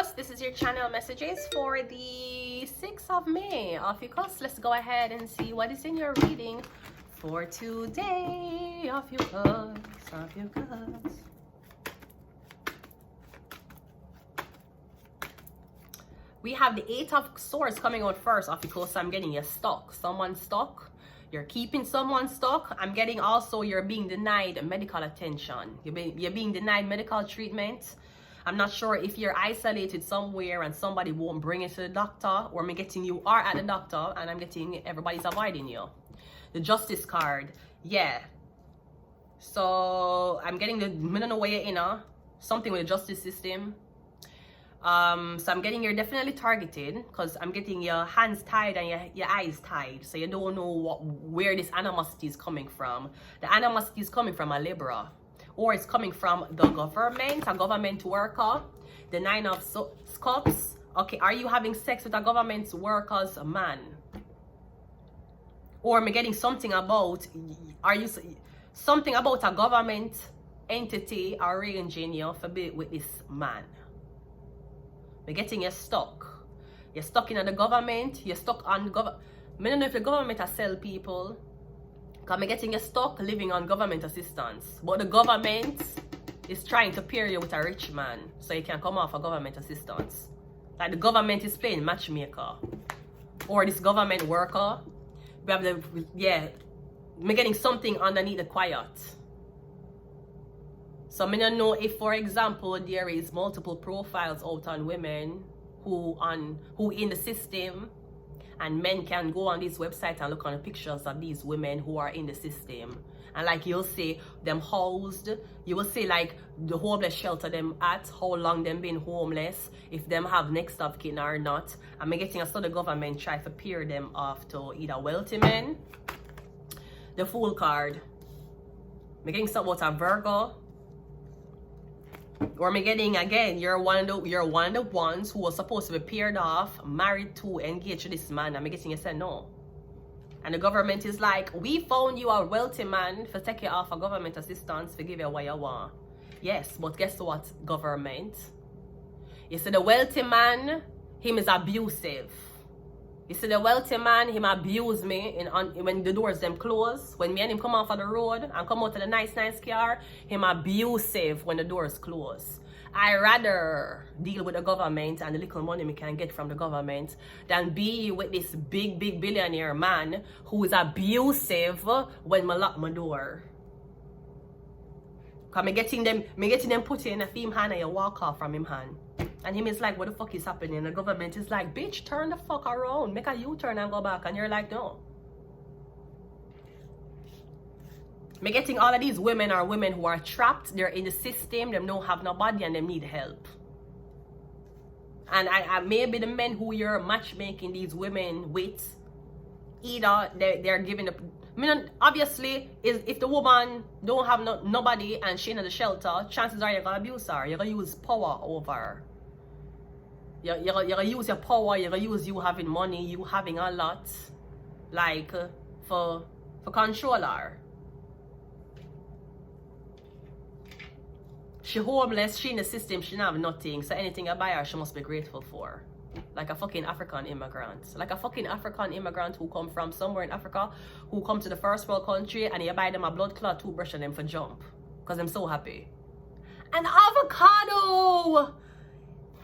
OPHIUCHUS. This is your channel messages for the 6th of May. OPHIUCHUS. Let's go ahead and see what is in your reading for today. OPHIUCHUS. OPHIUCHUS. We have the 8 of Swords coming out first, OPHIUCHUS. I'm getting you stuck. Someone stuck. You're keeping someone stuck. I'm getting also you're being denied medical attention. You're being denied medical treatment. I'm not sure if you're isolated somewhere and somebody won't bring you to the doctor, or I'm getting you are at the doctor and I'm getting everybody's avoiding you. The Justice card. Yeah. So I'm getting the I don't know where you're in something with the justice system. So I'm getting you're definitely targeted because I'm getting your hands tied and your eyes tied. So you don't know where this animosity is coming from. The animosity is coming from a Libra, or it's coming from the government, a government worker. The 9 of Cups. Okay, are you having sex with a government worker's man? Or am I getting something about, something about a government entity arranging you for be with this man? We're getting you stuck. You're stuck in the government. You're stuck on government. I don't know if the government has sell people. Because I'm getting you stuck living on government assistance. But the government is trying to pair you with a rich man so you can come off of government assistance. Like the government is playing matchmaker. Or this government worker. We have the, yeah. I'm getting something underneath the quiet. So I don't know if, for example, there is multiple profiles out on women who in the system, and men can go on this website and look on the pictures of these women who are in the system. And like you'll say them housed, you will say like the homeless shelter them at, how long them been homeless, if them have next of kin or not. I'm getting a the government try to pair them off to either wealthy men. The Fool card. I'm getting something about a Virgo. Or I'm getting again, you're one of the ones who was supposed to be paired off, married to, engaged to this man. I'm getting you say no. And the government is like, we found you a wealthy man for take you off of government assistance to give you what you want. Yes, but guess what, government? You see the wealthy man, him is abusive. You see the wealthy man, him abuse me when the doors them close. When me and him come off of the road and come out of the nice car, him abusive when the doors close. I rather deal with the government and the little money me can get from the government than be with this big billionaire man who is abusive when I lock my door. Cause me getting them put in a him hand and you walk off from him hand. And him is like, what the fuck is happening? The government is like, bitch, turn the fuck around. Make a U-turn and go back. And you're like, no. Me getting all of these women are women who are trapped. They're in the system. They don't have nobody and they need help. And I maybe the men who you're matchmaking these women with, either they're giving the... I mean, obviously, if the woman don't have nobody and she in the shelter, chances are you're going to abuse her. You're going to use power over her. You're going to use your power. You're going to use you having money, you having a lot, like, for control her. She homeless, she in the system, she don't have nothing. So anything I buy her, she must be grateful for. Like a fucking African immigrant. Like a fucking African immigrant who come from somewhere in Africa, who come to the first world country and you buy them a blood clot toothbrush and them for jump. Because I'm so happy. And avocado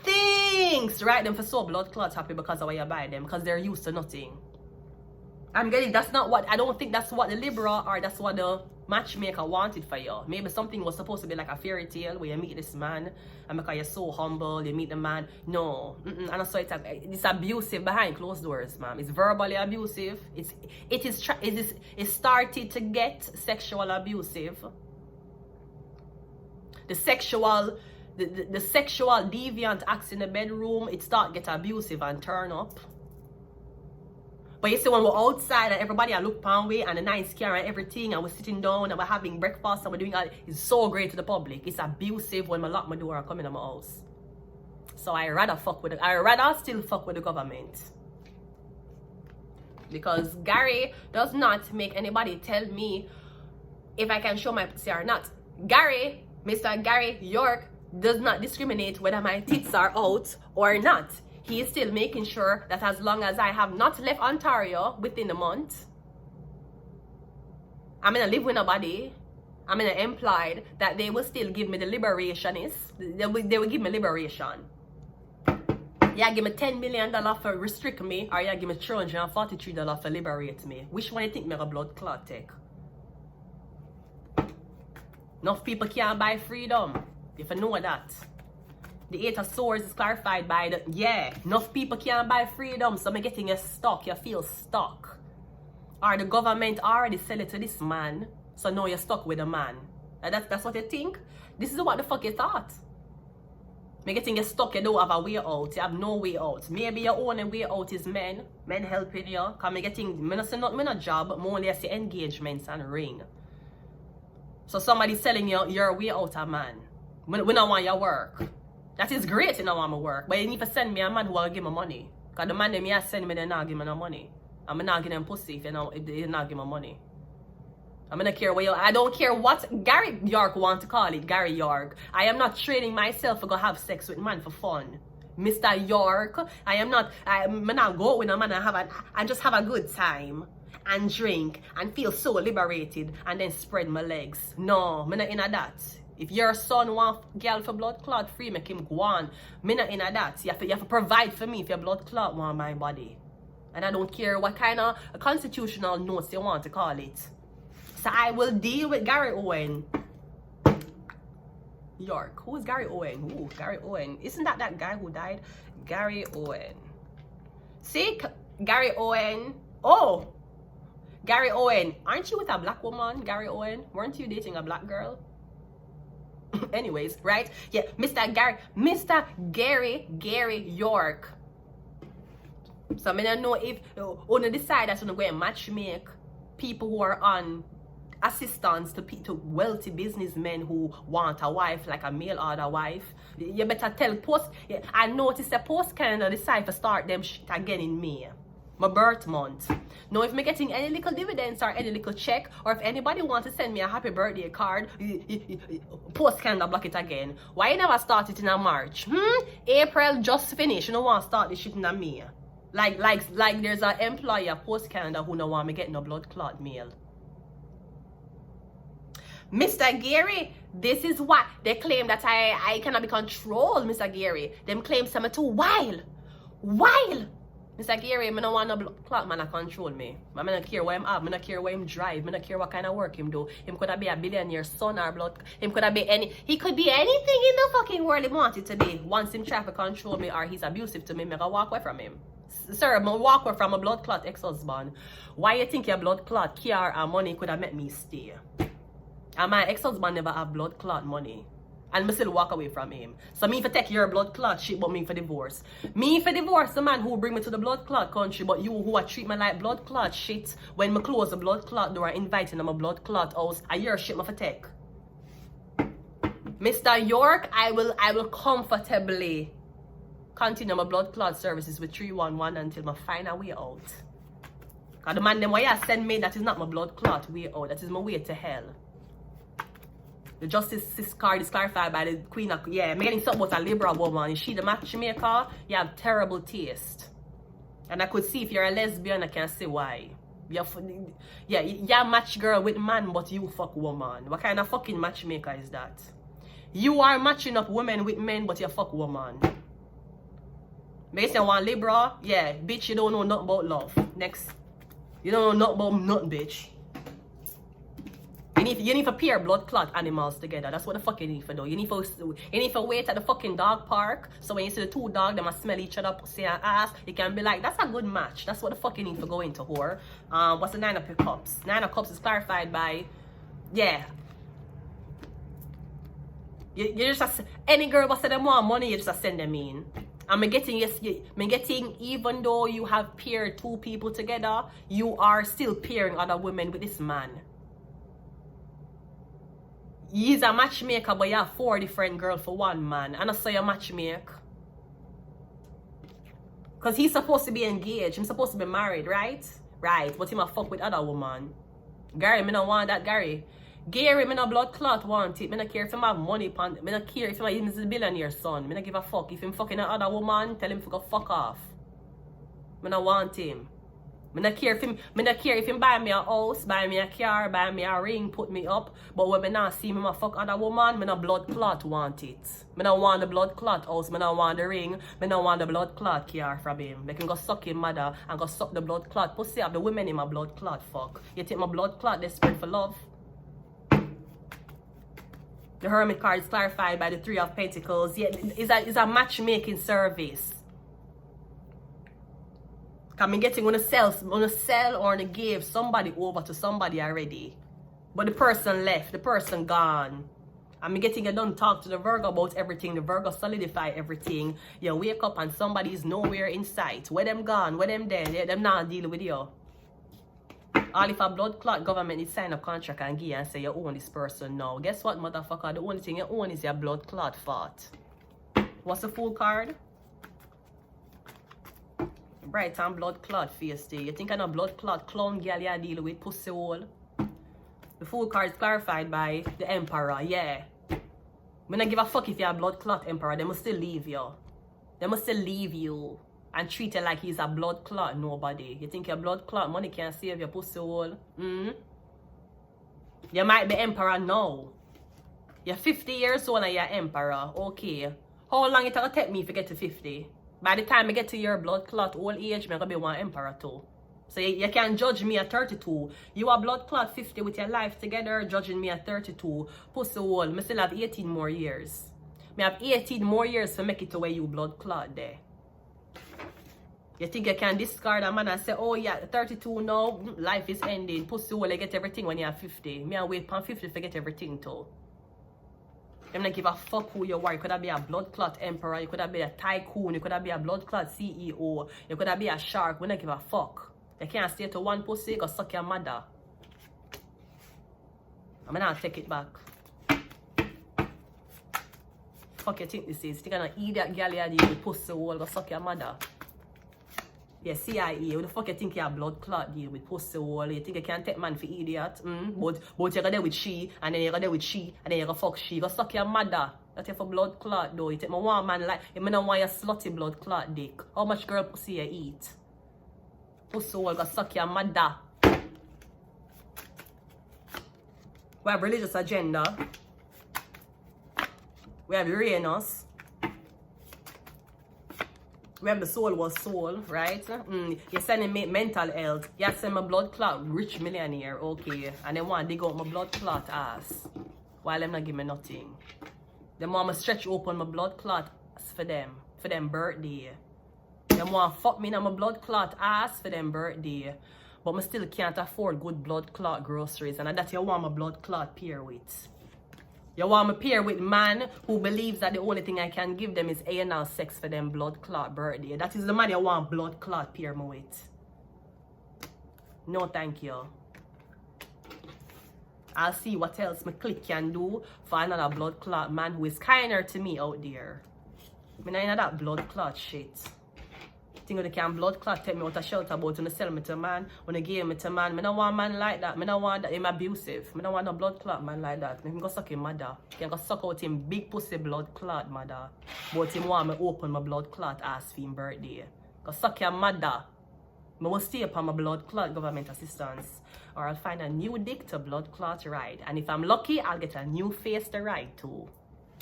things, right? Them for so blood clot happy because of why you buy them. Because they're used to nothing. I'm getting, that's not what, I don't think that's what the Libra or that's what the matchmaker wanted for you. Maybe something was supposed to be like a fairy tale where you meet this man and because you're so humble, you meet the man. No, and so it's abusive behind closed doors, ma'am. It's verbally abusive. It started to get sexual abusive. The sexual deviant acts in the bedroom, it start get abusive and turn up. But you see when we're outside and everybody I look pound way and the nice car and everything and we're sitting down and we're having breakfast and we're doing all, it's so great to the public. It's abusive when I lock my door and come in my house. So I rather still fuck with the government. Because Gary does not make anybody tell me if I can show my pussy or not. Gary, Mr. Gary York does not discriminate whether my tits are out or not. He is still making sure that as long as I have not left Ontario within a month, I'm gonna live with nobody, I'm gonna employed, that they will still give me the liberationists. They will give me liberation. Yeah, give me $10 million for restrict me, or yeah, give me $343 for liberate me. Which one you think me a blood clot take? Enough people can't buy freedom. If you know that. The Eight of Swords is clarified by the, yeah, enough people can't buy freedom, so I'm getting you stuck, you feel stuck. Or the government already sell it to this man, so now you're stuck with a man. And that's what you think? This is what the fuck you thought. Me getting you stuck, you don't have a way out, you have no way out. Maybe your only way out is men helping you. Cause me not say nothing, me not job, but only I see engagements and ring. So somebody selling you your way out a man. We don't want your work. That is great, you don't want my work. But you need to send me a man who will give me money. Because the man them here send me, they not give me no money. I'm not giving them pussy if they not give me money. I'm gonna care what I don't care what Gary York want to call it, Gary York. I am not training myself to go have sex with man for fun. Mr. York, I'm not go out with a man and just have a good time and drink and feel so liberated and then spread my legs. No, I'm not in that. If your son want girl for blood clot free, make him go on. Me not in that. You have to provide for me if your blood clot want my body. And I don't care what kind of constitutional notes you want to call it. So I will deal with Gary Owen. York. Who is Gary Owen? Ooh, Gary Owen. Isn't that guy who died? Gary Owen. See? Gary Owen. Oh! Gary Owen. Aren't you with a black woman, Gary Owen? Weren't you dating a black girl? Anyways, right? Yeah, Mr. Gary York. So I don't know if on the side that's gonna go and match make people who are on assistance to wealthy businessmen who want a wife, like a mail order wife. You better tell post. I noticed the post Canada decide to start them shit again in May. My birth month. Now if me getting any little dividends or any little check, or if anybody want to send me a happy birthday card, post Canada block it again. Why you never start it in a March? April just finished. You don't want to start this shit in a May. Like there's an employer post Canada who don't want me getting no blood clot mail. Mr. Gary, this is what they claim that I cannot be controlled, Mr. Gary. Them claim something too wild. Mr. Gary, I don't want no blood clot man to control me. I don't care where I'm at, I don't care where him drive, I don't care what kind of work him do. Him could be a billionaire son or blood. He could be anything in the fucking world he wanted to be. Once him try to control me or he's abusive to me, I walk away from him. Sir, I'm walk away from a blood clot ex-husband. Why you think your blood clot care and money could have made me stay? And my ex-husband never have blood clot money. And me still walk away from him. So me for take your blood clot shit, but me for divorce. Me for divorce the man who bring me to the blood clot country, but you who are treat me like blood clot shit, when me close the blood clot door and inviting them a blood clot house, a year shit me for take. Mr. York, I will comfortably continue my blood clot services with 311 until I find a way out. Cause the man them why you send me, that is not my blood clot way out, that is my way to hell. The justice card is clarified by the Queen of... Yeah, I'm getting something about a liberal woman. Is she the matchmaker? You have terrible taste. And I could see if you're a lesbian, I can see why. You're match girl with man, but you fuck woman. What kind of fucking matchmaker is that? You are matching up women with men, but you fuck woman. Based on one liberal, yeah, bitch, you don't know nothing about love. Next. You don't know nothing about nothing, bitch. You need to pair blood clot animals together. That's what the fuck you need to do. You need to wait at the fucking dog park. So when you see the two dogs, they must smell each other, pussy and ass. You can be like, that's a good match. That's what the fuck you need to go into, whore. What's the 9 of Cups? 9 of Cups is clarified by, yeah. You just, any girl who say them want money, you just send them in. And me getting, even though you have paired two people together, you are still pairing other women with this man. He's a matchmaker, but you have 4 different girls for one man. And I say you matchmake. Because he's supposed to be engaged. He's supposed to be married, right? Right. But he might fuck with other woman. Gary, me don't want that, Gary. Gary, me no blood clot want it. Me no care if him have money pan. Me no care if him is a billionaire son. Me no give a fuck. If him fucking another woman, tell him to go fuck off. Me no want him. Me no care if him buy me a house, buy me a car, buy me a ring, put me up. But when me not see me fuck other woman, me no blood clot want it. Me no want the blood clot house, me no want the ring, me no want the blood clot car from him. Make him go suck him mother and go suck the blood clot. Pussy have the women in my blood clot fuck. You think my blood clot desperate for love? The Hermit card is clarified by the Three of Pentacles. Yeah, it's a matchmaking service. Cause me getting wanna sell or wanna give somebody over to somebody already. But the person left, the person gone. And me getting you done talk to the Virgo about everything. The Virgo solidify everything. You wake up and somebody's nowhere in sight. Where them gone, where them dead, yeah, them not dealing with you. All if a blood clot government is sign a contract and give you and say you own this person now. Guess what, motherfucker? The only thing you own is your blood clot fault. What's the Fool card? Bright and blood clot face day. You think I'm a blood clot clown girl you deal with pussy hole? The Fool card is clarified by the Emperor. Yeah. Me not give a fuck if you're a blood clot Emperor. They must still leave you. They must still leave you. And treat it like he's a blood clot nobody. You think your blood clot money can't save your pussy hole? You might be emperor now. You're 50 years old and you're emperor. Okay. How long it will take me to get to 50? By the time I get to your blood clot old age, I'm going to be one emperor too. So you can't judge me at 32. You are blood clot 50 with your life together, judging me at 32. Pussy hole. I still have 18 more years. I have 18 more years to make it to where you blood clot there. You think you can discard a man and say, oh yeah, 32 now, life is ending. Pussy hole, you get everything when you're 50. Me I wait for 50 to get everything too. I'm not give a fuck who you are. You could have been a blood clot emperor, you could have been a tycoon, you could have been a blood clot CEO, you could have been a shark. We don't give a fuck. You can't stay to one pussy, go suck your mother. I'm gonna take it back. Fuck you think this is? You think I'm gonna eat that girl here with pussy hole, go suck your mother? Yeah, CIA, who the fuck you think you're a blood clot deal with pussy hole? You think you can take man for idiot? But you go there with she, and then you go there with she, and then you go fuck she. Go suck your mother. That's for blood clot though. You take my one man like, you don't want your slutty blood clot dick. How much girl pussy you eat? Pussy hole, go suck your mother. We have religious agenda. We have Uranus. We have the soul was soul, right? You're sending me mental health. You send my blood clot rich millionaire, okay. And they want to dig out my blood clot ass. While them not give me nothing. They want to stretch open my blood clot for them birthday. They want to fuck me in my blood clot ass for them birthday. But I still can't afford good blood clot groceries. And that's you want my blood clot pair with. You want me pair with man who believes that the only thing I can give them is anal sex for them blood clot birthday. That is the man you want blood clot pair me with. No thank you. I'll see what else my clique can do for another blood clot man who is kinder to me out there. I mean, I know that blood clot shit. Think they can blood clot take me out of shelter about when they sell me to man, when they give me to man. I don't want man like that. I don't want that. Him abusive. I don't want no blood clot man like that. I can go suck him mother. I can go suck out him big pussy blood clot mother. But him want me open my blood clot ass for him birthday. Go suck your mother. I will stay upon my blood clot government assistance. Or I'll find a new dick to blood clot ride. And if I'm lucky, I'll get a new face to ride too.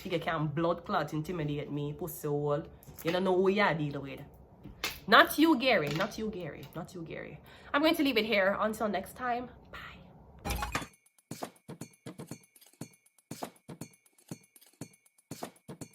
You can blood clot intimidate me, pussy hole. You don't know who you're dealing with. Not you, Gary. Not you, Gary. Not you, Gary. I'm going to leave it here. Until next time. Bye.